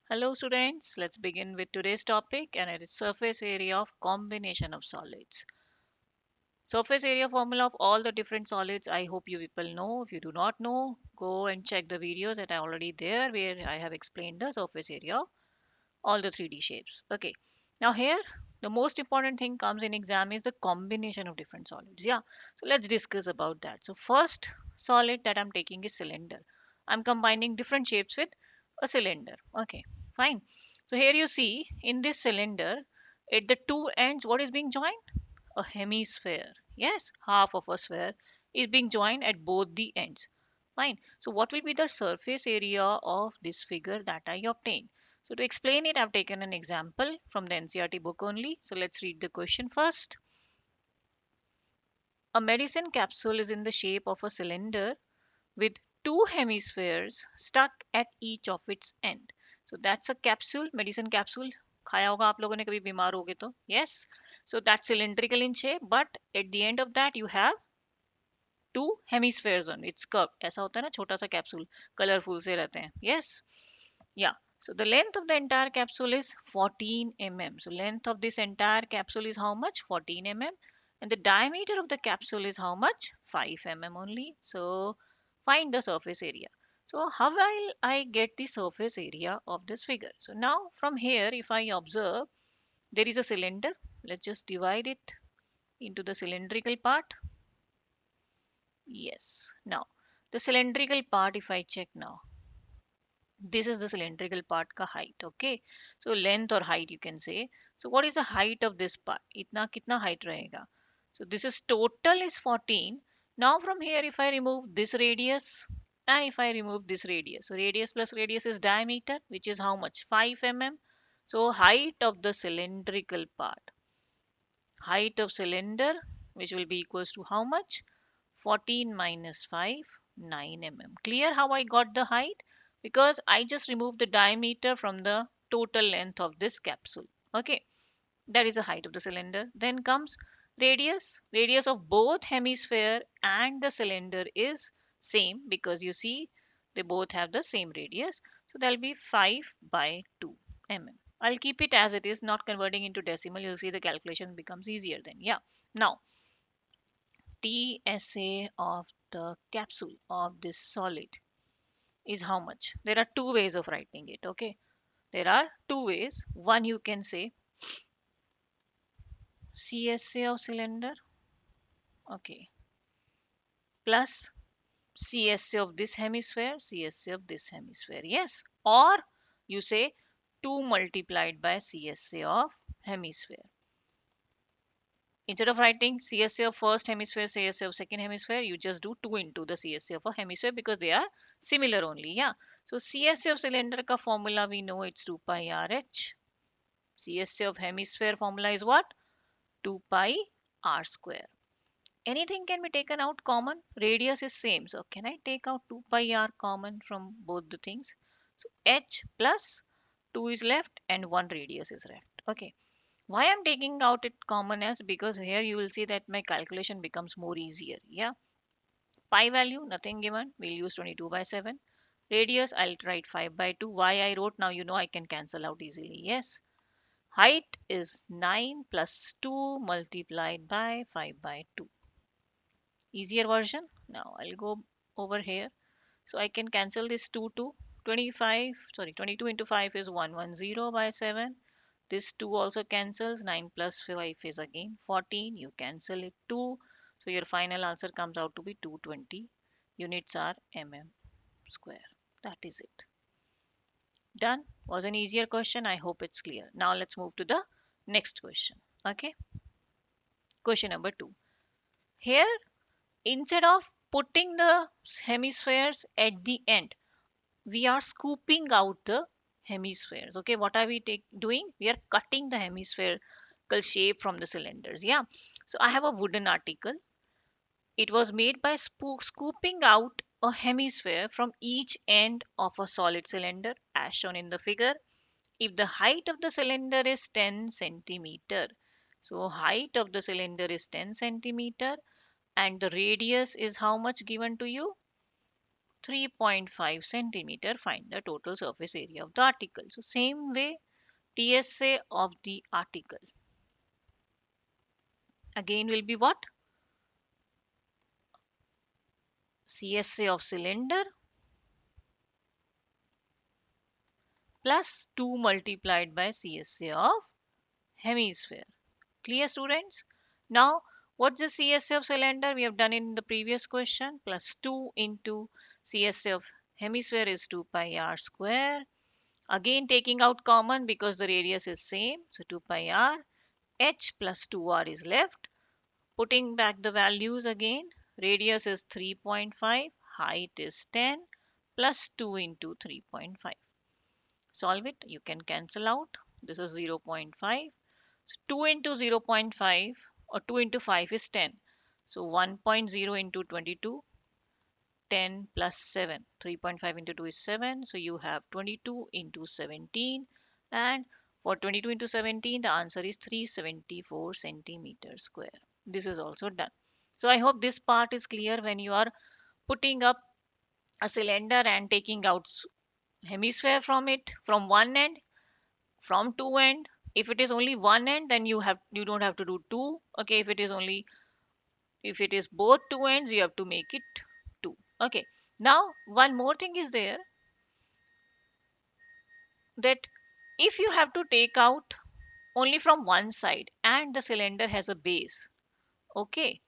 Hello students, let's begin with today's topic and it is surface area of combination of solids. Surface area formula of all the different solids I hope you people know. If you do not know, go and check the videos that are already there where I have explained the surface area of all the 3D shapes. Okay. Now here the most important thing comes in exam is the combination of different solids. Yeah. So let's discuss about that. So first solid that I'm taking is cylinder. I'm combining different shapes with a cylinder. Okay. Fine. So here you see in this cylinder at the two ends what is being joined? A hemisphere. Yes, half of a sphere is being joined at both the ends. Fine. So what will be the surface area of this figure that I obtained? So to explain it, I've taken an example from the NCERT book only. So let's read the question first. A medicine capsule is in the shape of a cylinder with two hemispheres stuck at each of its end. So that's a capsule, medicine capsule. खाया होगा आप लोगों ने कभी बीमार हो गए तो yes. So that's cylindrical in shape, but at the end of that you have two hemispheres on its curve. ऐसा होता है ना छोटा सा कैप्सूल कलरफुल से रहते हैं yes. Yeah. So the length of the entire capsule is 14 mm. So length of this entire capsule is how much? 14 mm. And the diameter of the capsule is how much? 5 mm only. So find the surface area. So how will I get the surface area of this figure? So now from here, if I observe, there is a cylinder. Let's just divide it into the cylindrical part. Yes. Now the cylindrical part, if I check now, this is the cylindrical part ka height. Okay, so length or height you can say. So what is the height of this part? Itna kitna height rahega? So this is total is 14. Now from here if I remove this radius and if I remove this radius, so radius plus radius is diameter, which is how much? 5 mm. So height of the cylindrical part, height of cylinder, which will be equals to how much? 14 minus 5, 9 mm. Clear how I got the height? Because I just removed the diameter from the total length of this capsule. Okay, that is the height of the cylinder. Then comes radius. Radius of both hemisphere and the cylinder is same because you see they both have the same radius. So that will be 5 by 2 mm. I'll keep it as it is, not converting into decimal. You'll see the calculation becomes easier then. Yeah. Now TSA of the capsule of this solid is how much? There are two ways of writing it. Okay, there are two ways. One, you can say CSA of cylinder, okay, plus CSA of this hemisphere, CSA of this hemisphere. Yes, or you say 2 multiplied by CSA of hemisphere. Instead of writing CSA of first hemisphere, CSA of second hemisphere, you just do 2 into the CSA of a hemisphere because they are similar only. Yeah. So CSA of cylinder ka formula we know it's 2 pi RH. CSA of hemisphere formula is what? 2 pi r square. Anything can be taken out common. Radius is same. So can I take out 2 pi r common from both the things? So h plus 2 is left and 1 radius is left. Okay. Why I'm taking out it common as because here you will see that my calculation becomes more easier. Yeah. Pi value, nothing given. We'll use 22 by 7. Radius, I'll write 5 by 2. Why I wrote now, you know I can cancel out easily. Yes. Height is 9 plus 2 multiplied by 5 by 2. Easier version. Now I'll go over here. So I can cancel this 2 to 25. Sorry, 22 into 5 is 110 by 7. This 2 also cancels. 9 plus 5 is again 14. You cancel it 2. So your final answer comes out to be 220. Units are mm square. That is it. Done. Was an easier question. I hope it's clear. Now let's move to the next question. Okay. Question number 2. Here, instead of putting the hemispheres at the end, we are scooping out the hemispheres. Okay, what are we doing? We are cutting the hemispherical shape from the cylinders. Yeah, so I have a wooden article. It was made by scooping out a hemisphere from each end of a solid cylinder as shown in the figure. If the height of the cylinder is 10 centimeter, so height of the cylinder is 10 centimeter and the radius is how much given to you? 3.5 centimeter. Find the total surface area of the article. So same way, TSA of the article again will be what? CSA of cylinder plus 2 multiplied by CSA of hemisphere. Clear, students? Now, what's the CSA of cylinder? We have done it in the previous question. Plus 2 into CSA of hemisphere is 2 pi r square. Again, taking out common because the radius is same. So 2 pi r. H plus 2r is left. Putting back the values again. Radius is 3.5. Height is 10 plus 2 into 3.5. Solve it. You can cancel out. This is 0.5. 2 into 0.5 or 2 into 5 is 10. So 1.0 into 22, 10 plus 7. 3.5 into 2 is 7. So you have 22 into 17. And for 22 into 17, the answer is 374 centimeters square. This is also done. So I hope this part is clear when you are putting up a cylinder and taking out hemisphere from it from one end, from two end. If it is only one end, then you don't have to do two. Okay, if it is both two ends, you have to make it two. Okay, now one more thing is there, that if you have to take out only from one side and the cylinder has a base, okay,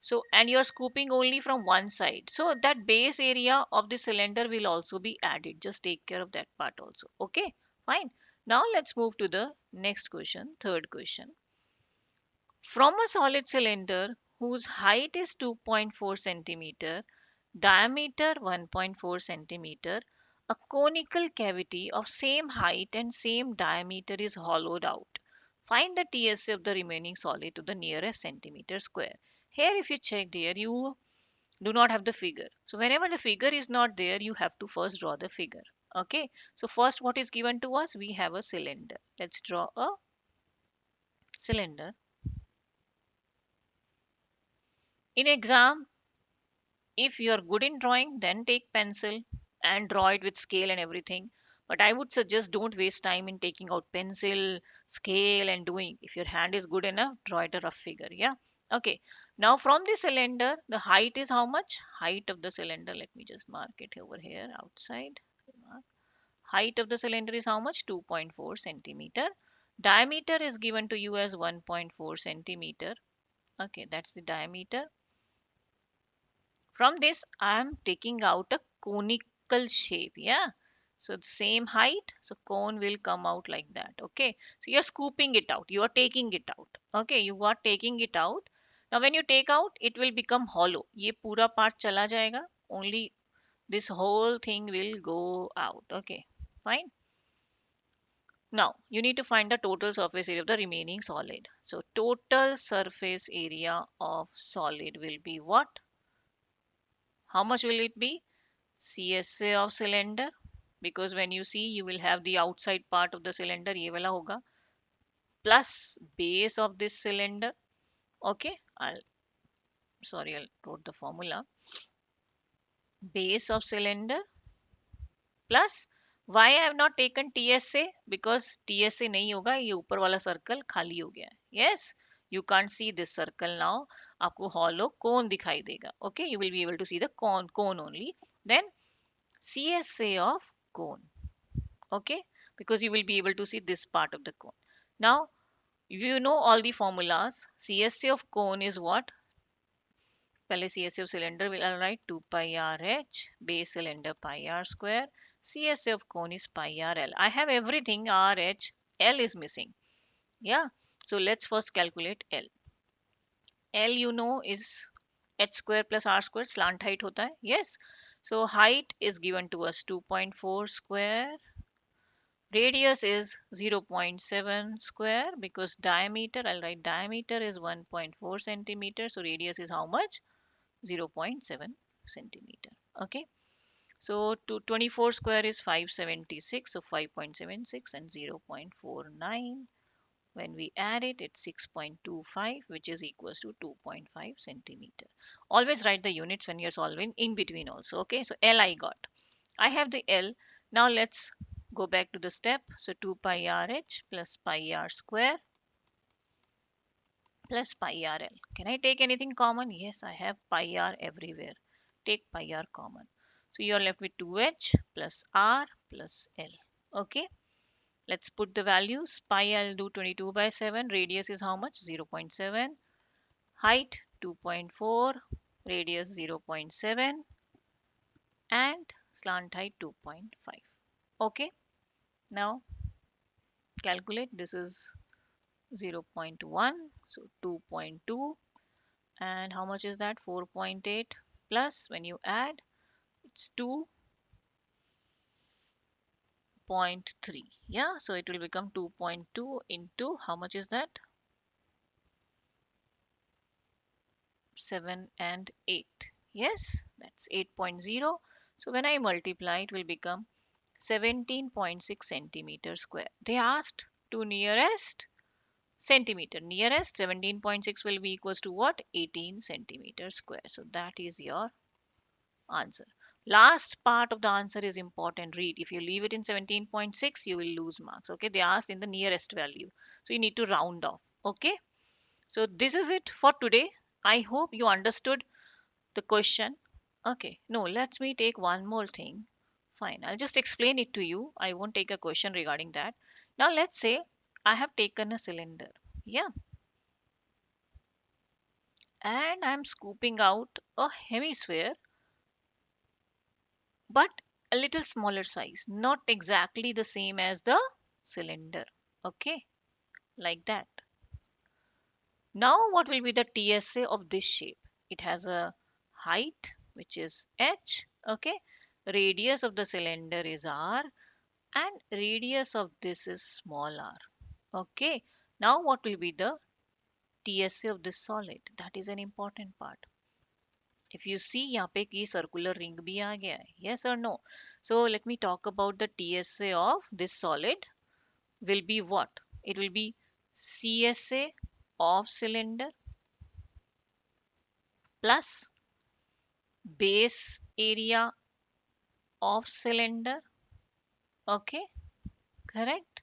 so and you're scooping only from one side, so that base area of the cylinder will also be added. Just take care of that part also. Okay, fine. Now let's move to the next question, third question. From a solid cylinder whose height is 2.4 centimeter, diameter 1.4 centimeter, a conical cavity of same height and same diameter is hollowed out. Find the TSA of the remaining solid to the nearest centimeter square. Here, if you check there, you do not have the figure. So whenever the figure is not there, you have to first draw the figure. Okay. So first, what is given to us? We have a cylinder. Let's draw a cylinder. In exam, if you are good in drawing, then take pencil and draw it with scale and everything. But I would suggest don't waste time in taking out pencil, scale, and doing. If your hand is good enough, draw it a rough figure. Yeah. Okay. Now from the cylinder, the height is how much? Height of the cylinder. Let me just mark it over here outside. Height of the cylinder is how much? 2.4 centimeter. Diameter is given to you as 1.4 centimeter. Okay, that's the diameter. From this, I am taking out a conical shape. Yeah. So the same height. So cone will come out like that. Okay. So you're scooping it out. You are taking it out. Okay. You are taking it out. Now when you take out, it will become hollow. ये पूरा part चला जाएगा. Only this whole thing will go out. Okay. Fine. Now you need to find the total surface area of the remaining solid. So total surface area of solid will be what? How much will it be? CSA of cylinder, because when you see you will have the outside part of the cylinder, ये वाला होगा, plus base of this cylinder. Okay, I'll wrote the formula. Base of cylinder plus, why I have not taken TSA? Because TSA नहीं होगा, ये ऊपर वाला circle खाली हो गया है. Yes, you can't see this circle now. आपको hollow cone दिखाई देगा. Okay, you will be able to see the cone only. Then CSA of cone. Okay, because you will be able to see this part of the cone. Now you know all the formulas. CSA of cone is what? पहले CSA of cylinder will write 2 pi r h, base cylinder pi r square. CSA of cone is pi r l. I have everything. R h l is missing. Yeah, so let's first calculate l. L you know is h square plus r square, slant height होता है. Yes, so height is given to us 2.4 square. Radius is 0.7 square, because diameter, I'll write diameter is 1.4 centimeter. So radius is how much? 0.7 centimeter. Okay. So 24 square is 576. So 5.76 and 0.49. When we add it, it's 6.25, which is equals to 2.5 centimeter. Always write the units when you're solving in between also. Okay, so L I got. I have the L. Now let's go back to the step. So 2 pi RH plus pi r square plus pi rl. Can I take anything common? Yes, I have pi r everywhere. Take pi r common. So you are left with 2h plus r plus l. Okay. Let's put the values. Pi I'll do 22 by 7. Radius is how much? 0.7. Height 2.4. Radius 0.7. And slant height 2.5. Okay. Now calculate. This is 0.1. So 2.2. And how much is that? 4.8 plus when you add, it's 2.3. Yeah. So it will become 2.2 into how much is that? 7 and 8. Yes, that's 8.0. So when I multiply, it will become 17.6 centimeter square. They asked to nearest centimeter. Nearest 17.6 will be equals to what? 18 centimeter square. So that is your answer. Last part of the answer is important. Read. If you leave it in 17.6, you will lose marks. Okay. They asked in the nearest value. So you need to round off. Okay. So this is it for today. I hope you understood the question. Okay, no, let me take one more thing. Fine, I'll just explain it to you. I won't take a question regarding that. Now, let's say I have taken a cylinder. Yeah, and I'm scooping out a hemisphere, but a little smaller size, not exactly the same as the cylinder. Okay, like that. Now, what will be the TSA of this shape? It has a height, which is h. Okay, radius of the cylinder is r, and radius of this is small r. Okay, now what will be the TSA of this solid? That is an important part. If you see यहाँ पे की circular ring भी आ गया है, yes or no? So let me talk about the TSA of this solid will be what? It will be CSA of cylinder plus base area of cylinder. Okay, correct.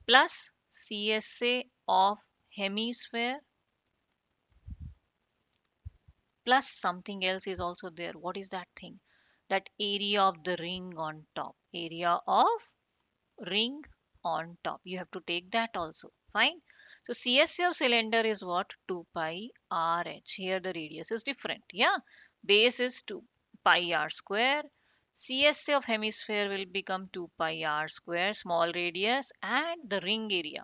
Plus CSA of hemisphere plus something else is also there. What is that thing? That area of the ring on top. Area of ring on top. You have to take that also. Fine. So CSA of cylinder is what? 2 pi RH. Here the radius is different. Yeah. Base is 2 pi r square. CSA of hemisphere will become 2 pi r square, small radius, and the ring area.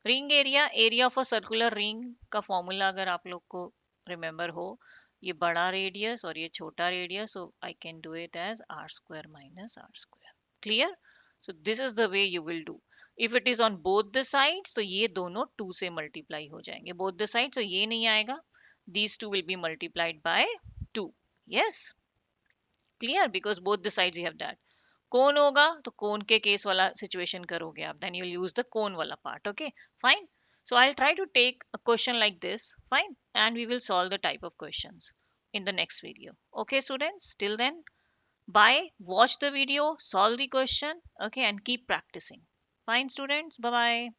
Ring area of a circular ring का formula अगर आप लोग को remember हो, ये बड़ा radius और ये छोटा radius, so I can do it as R square minus R square. Clear? So this is the way you will do. If it is on both the sides तो ये दोनों 2 से मल्टीप्लाई हो जाएंगे. बोथ द साइड्स तो ये नहीं आएगा. These two will be multiplied by 2. Yes, clear? Because both the sides you have that. Cone होगा तो कोन के केस वाला सिचुएशन करोगे आप, then you will use the cone वाला part. Okay, fine. So I'll try to take a question like this, fine, and we will solve the type of questions in the next video. Okay, students, till then, bye. Watch the video, solve the question, okay, and keep practicing. Fine, students, bye bye.